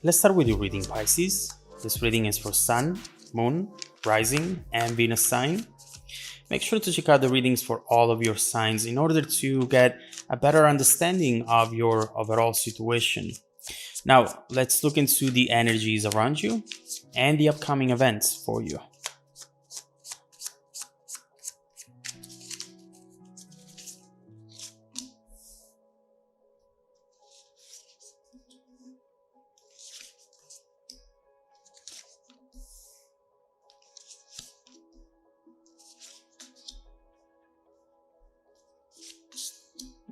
Let's start with your reading, Pisces. This reading is for Sun, Moon, Rising, and Venus sign. Make sure to check out the readings for all of your signs in order to get a better understanding of your overall situation. Now, let's look into the energies around you and the upcoming events for you.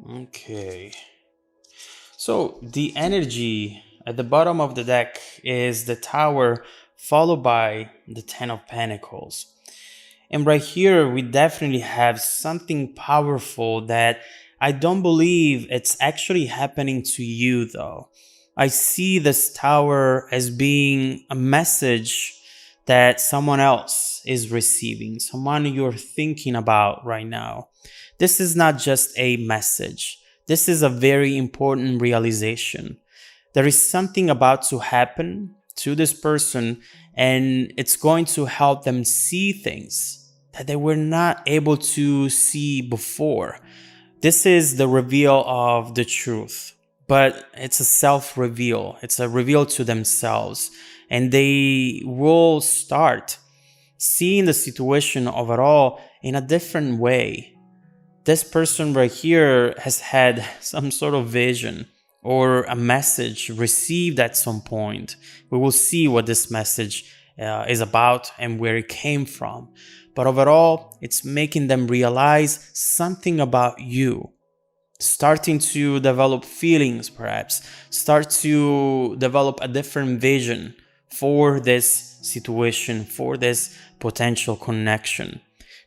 Okay. So the energy at the bottom of the deck is the Tower, followed by the Ten of Pentacles. And right here, we definitely have something powerful that I don't believe it's actually happening to you, though. I see this Tower as being a message that someone else is receiving, someone you're thinking about right now. This is not just a message. This is a very important realization. There is something about to happen to this person, and it's going to help them see things that they were not able to see before. This is the reveal of the truth, but it's a self-reveal. It's a reveal to themselves, and they will start seeing the situation overall in a different way. This person right here has had some sort of vision or a message received at some point. We will see what this message is about and where it came from. But overall, it's making them realize something about you. Starting to develop feelings, perhaps. Start to develop a different vision for this situation, for this potential connection.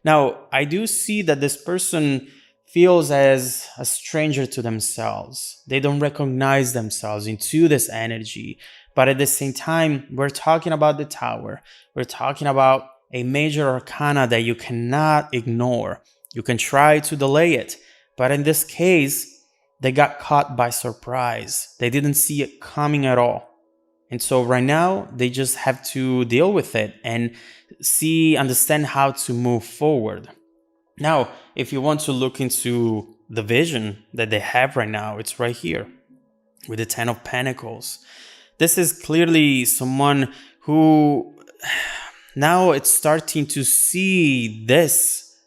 Now, I do see that this person feels as a stranger to themselves. They don't recognize themselves into this energy. But at the same time, we're talking about the Tower. We're talking about a major arcana that you cannot ignore. You can try to delay it. But in this case, they got caught by surprise. They didn't see it coming at all. And so right now, they just have to deal with it and understand how to move forward. Now, if you want to look into the vision that they have right now, it's right here with the Ten of Pentacles. This is clearly someone who now it's starting to see this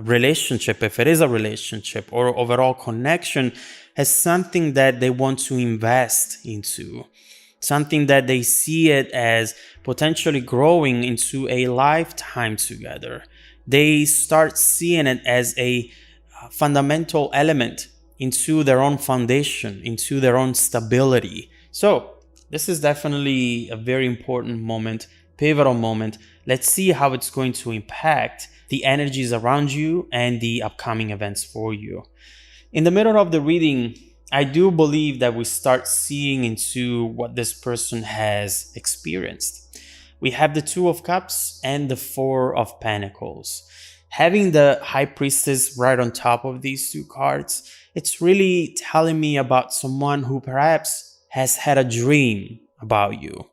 relationship, if it is a relationship or overall connection, as something that they want to invest into. Something that they see it as potentially growing into a lifetime together. They start seeing it as a fundamental element into their own foundation, into their own stability. So this is definitely a very important moment, pivotal moment. Let's see how it's going to impact the energies around you and the upcoming events for you. In the middle of the reading, I do believe that we start seeing into what this person has experienced. We have the Two of Cups and the Four of Pentacles. Having the High Priestess right on top of these two cards, it's really telling me about someone who perhaps has had a dream about you.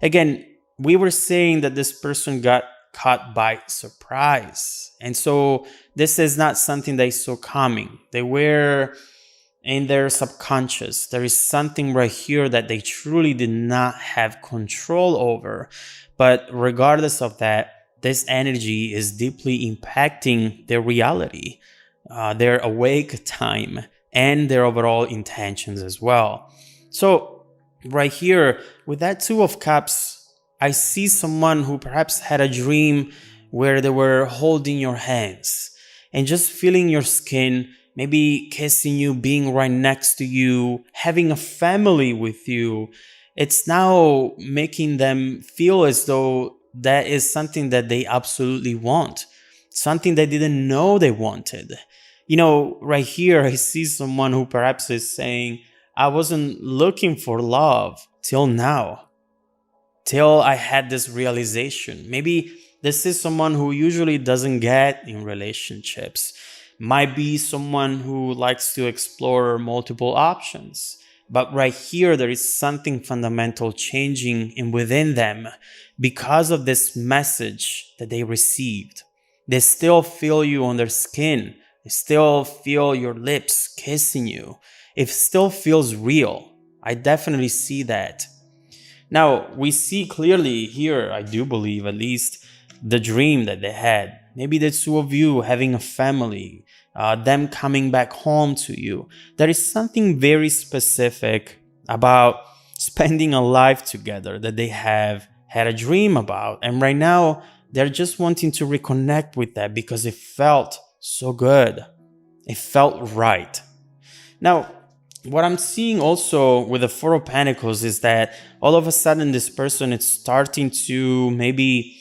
Again, we were saying that this person got caught by surprise. And so this is not something they saw coming. They were in their subconscious. There is something right here that they truly did not have control over. But regardless of that, this energy is deeply impacting their reality, their awake time, and their overall intentions as well. So right here, with that Two of Cups, I see someone who perhaps had a dream where they were holding your hands and just feeling your skin, maybe kissing you, being right next to you, having a family with you. It's now making them feel as though that is something that they absolutely want, something they didn't know they wanted. You know, right here, I see someone who perhaps is saying, I wasn't looking for love till now, till I had this realization. Maybe this is someone who usually doesn't get in relationships. Might be someone who likes to explore multiple options. But right here, there is something fundamental changing in within them because of this message that they received. They still feel you on their skin. They still feel your lips kissing you. It still feels real. I definitely see that. Now, we see clearly here, I do believe at least, the dream that they had. Maybe the two of you having a family, them coming back home to you. There is something very specific about spending a life together that they have had a dream about. And right now, they're just wanting to reconnect with that because it felt so good. It felt right. Now, what I'm seeing also with the Four of Pentacles is that all of a sudden this person is starting to maybe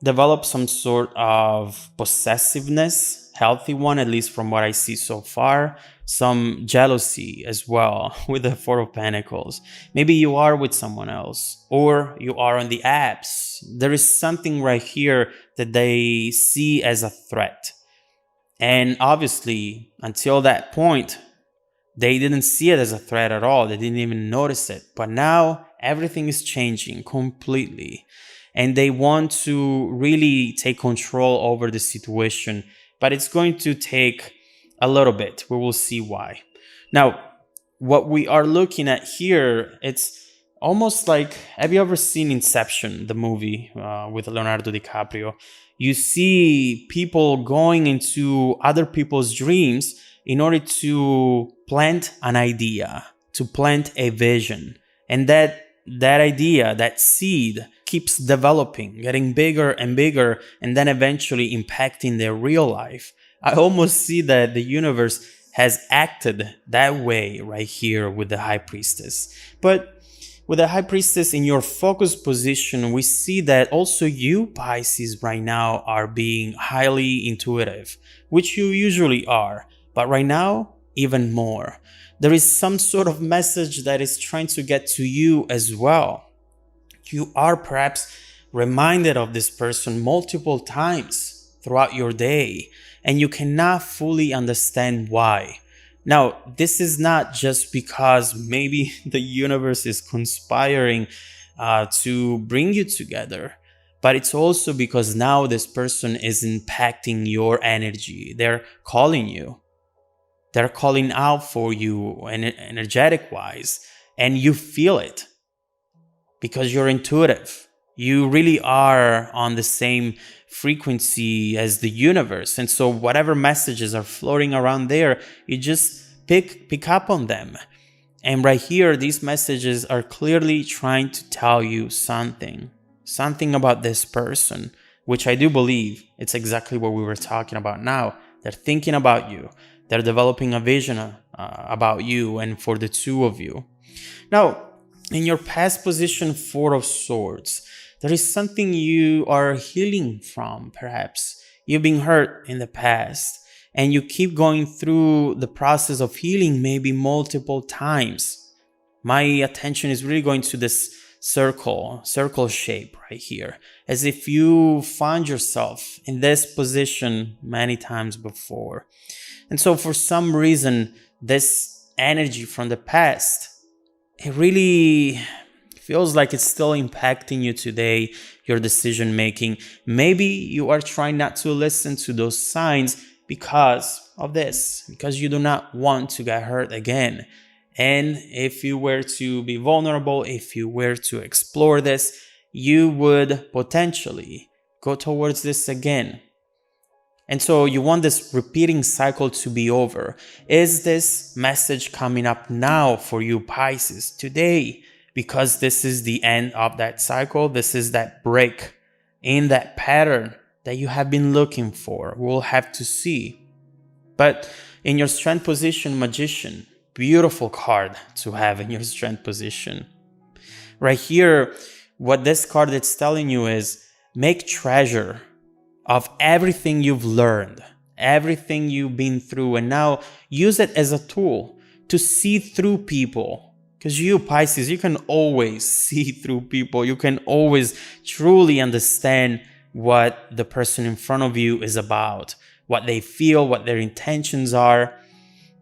develop some sort of possessiveness, healthy one, at least from what I see so far. Some jealousy as well with the Four of Pentacles. Maybe you are with someone else or you are on the apps. There is something right here that they see as a threat. And obviously, until that point, they didn't see it as a threat at all. They didn't even notice it. But now everything is changing completely. And they want to really take control over the situation. But it's going to take a little bit. We will see why. Now, what we are looking at here, it's almost like, have you ever seen Inception, the movie with Leonardo DiCaprio? You see people going into other people's dreams in order to plant an idea, to plant a vision. And that idea, that seed, keeps developing, getting bigger and bigger, and then eventually impacting their real life. I almost see that the universe has acted that way right here with the High Priestess. But with the High Priestess in your focus position, we see that also you, Pisces, right now are being highly intuitive, which you usually are. But right now, even more. There is some sort of message that is trying to get to you as well. You are perhaps reminded of this person multiple times throughout your day, and you cannot fully understand why. Now, this is not just because maybe the universe is conspiring to bring you together, but it's also because now this person is impacting your energy. They're calling you. They're calling out for you energetic wise, and you feel it because you're intuitive. You really are on the same frequency as the universe. And so whatever messages are floating around there, you just pick up on them. And right here, these messages are clearly trying to tell you something about this person, which I do believe it's exactly what we were talking about now. They're thinking about you. They're developing a vision about you and for the two of you. Now, in your past position, Four of Swords, there is something you are healing from, perhaps. You've been hurt in the past, and you keep going through the process of healing maybe multiple times. My attention is really going to this circle shape right here, as if you found yourself in this position many times before. And so for some reason, this energy from the past, it really feels like it's still impacting you today, your decision making. Maybe you are trying not to listen to those signs because of this, because you do not want to get hurt again. And if you were to be vulnerable, if you were to explore this, you would potentially go towards this again. And so you want this repeating cycle to be over. Is this message coming up now for you, Pisces, today? Because this is the end of that cycle. This is that break in that pattern that you have been looking for. We'll have to see. But in your strength position, Magician, beautiful card to have in your strength position. Right here, what this card is telling you is make treasure of everything you've learned, everything you've been through, and now use it as a tool to see through people. Because you, Pisces, you can always see through people. You can always truly understand what the person in front of you is about, what they feel, what their intentions are.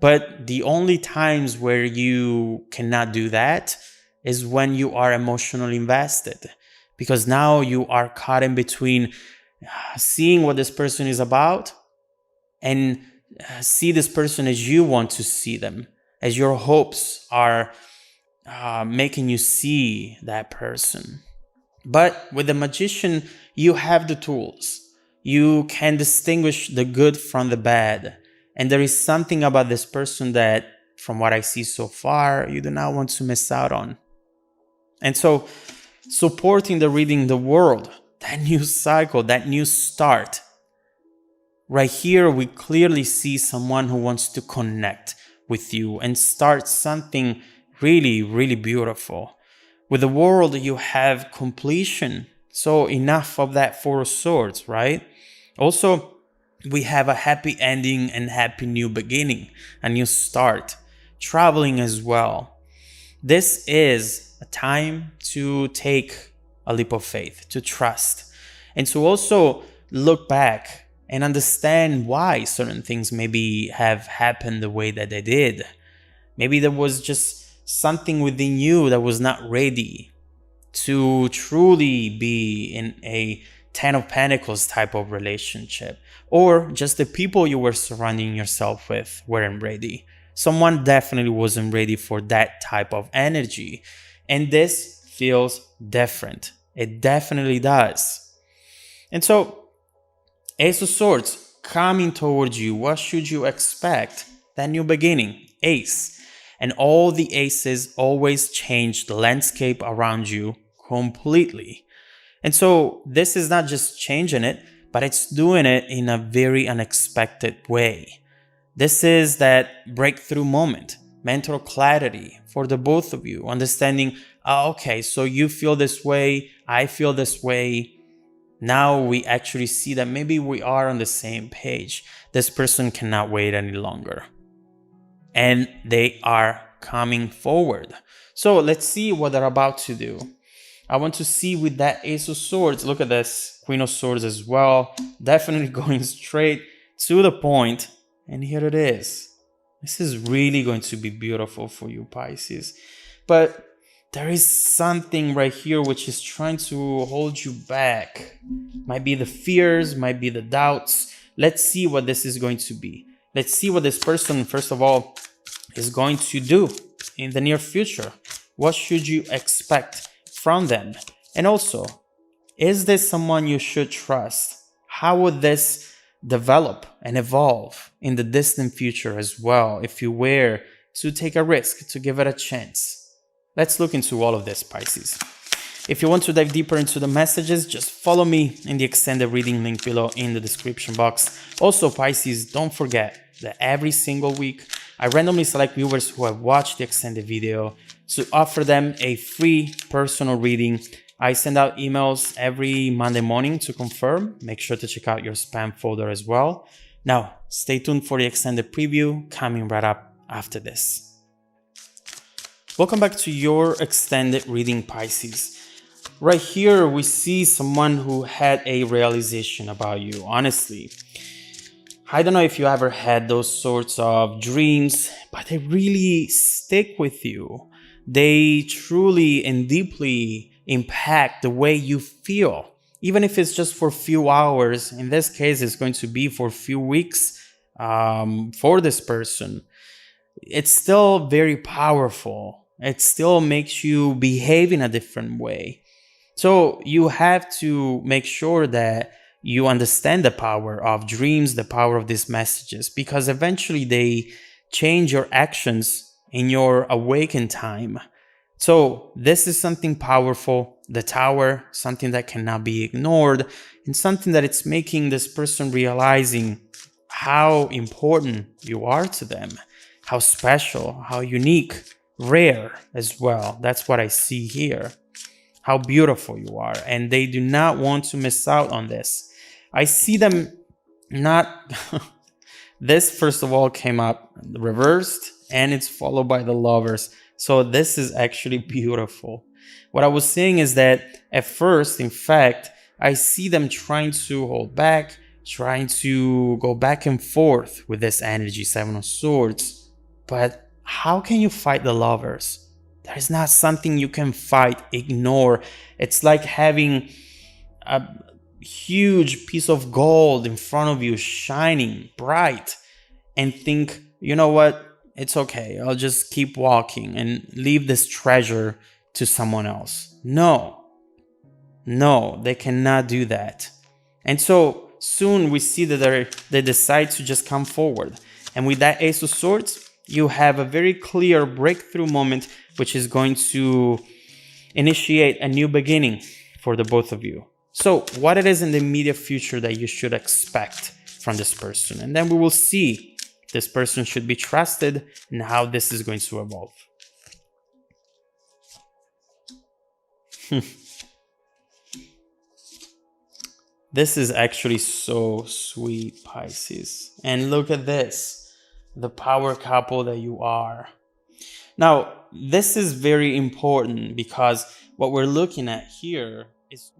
But the only times where you cannot do that is when you are emotionally invested, because now you are caught in between seeing what this person is about and see this person as you want to see them, as your hopes are making you see that person. But with the magician, you have the tools. You can distinguish the good from the bad. And there is something about this person that, from what I see so far, you do not want to miss out on. And so, supporting the reading the world, that new cycle, that new start, right here, we clearly see someone who wants to connect with you and start something really, really beautiful. With the world, you have completion. So enough of that Four of Swords, right? Also, we have a happy ending and happy new beginning, a new start, traveling as well. This is a time to take a leap of faith, to trust, and to also look back and understand why certain things maybe have happened the way that they did. Maybe there was just something within you that was not ready to truly be in a Ten of Pentacles type of relationship, or just the people you were surrounding yourself with weren't ready. Someone definitely wasn't ready for that type of energy. And this feels different. It definitely does. And so, Ace of Swords coming towards you. What should you expect? That new beginning, Ace. And all the aces always change the landscape around you completely. And so this is not just changing it, but it's doing it in a very unexpected way. This is that breakthrough moment, mental clarity for the both of you, understanding, okay, so you feel this way, I feel this way. Now we actually see that maybe we are on the same page. This person cannot wait any longer. And they are coming forward. So let's see what they're about to do. I want to see with that Ace of Swords. Look at this, Queen of Swords as well. Definitely going straight to the point. And here it is. This is really going to be beautiful for you, Pisces. But there is something right here which is trying to hold you back. Might be the fears, might be the doubts. Let's see what this is going to be. Let's see what this person, first of all, is going to do in the near future. What should you expect from them? And also, is this someone you should trust? How would this develop and evolve in the distant future as well if you were to take a risk, to give it a chance? Let's look into all of this, Pisces. If you want to dive deeper into the messages, just follow me in the extended reading link below in the description box. Also, Pisces, don't forget that every single week, I randomly select viewers who have watched the extended video to offer them a free personal reading. I send out emails every Monday morning to confirm. Make sure to check out your spam folder as well. Now, stay tuned for the extended preview coming right up after this. Welcome back to your extended reading, Pisces. Right here, we see someone who had a realization about you, honestly. I don't know if you ever had those sorts of dreams, but they really stick with you. They truly and deeply impact the way you feel, even if it's just for a few hours. In this case, it's going to be for a few weeks for this person. It's still very powerful. It still makes you behave in a different way. So you have to make sure that you understand the power of dreams, the power of these messages, because eventually they change your actions in your awakened time. So this is something powerful, the Tower, something that cannot be ignored, and something that it's making this person realizing how important you are to them, how special, how unique, rare as well. That's what I see here. How beautiful you are, and they do not want to miss out on this. I see them not... This, first of all, came up reversed, and it's followed by the Lovers. So this is actually beautiful. What I was saying is that at first, in fact, I see them trying to hold back, trying to go back and forth with this energy, Seven of Swords. But how can you fight the lovers? That is not something you can fight, ignore. It's like having a huge piece of gold in front of you, shining bright, and think, you know what? It's okay. I'll just keep walking and leave this treasure to someone else. No, no, they cannot do that. And so soon we see that they decide to just come forward. And with that Ace of Swords, you have a very clear breakthrough moment, which is going to initiate a new beginning for the both of you. So what it is in the immediate future that you should expect from this person. And then we will see if this person should be trusted and how this is going to evolve. This is actually so sweet, Pisces. And look at this, the power couple that you are. Now, this is very important because what we're looking at here is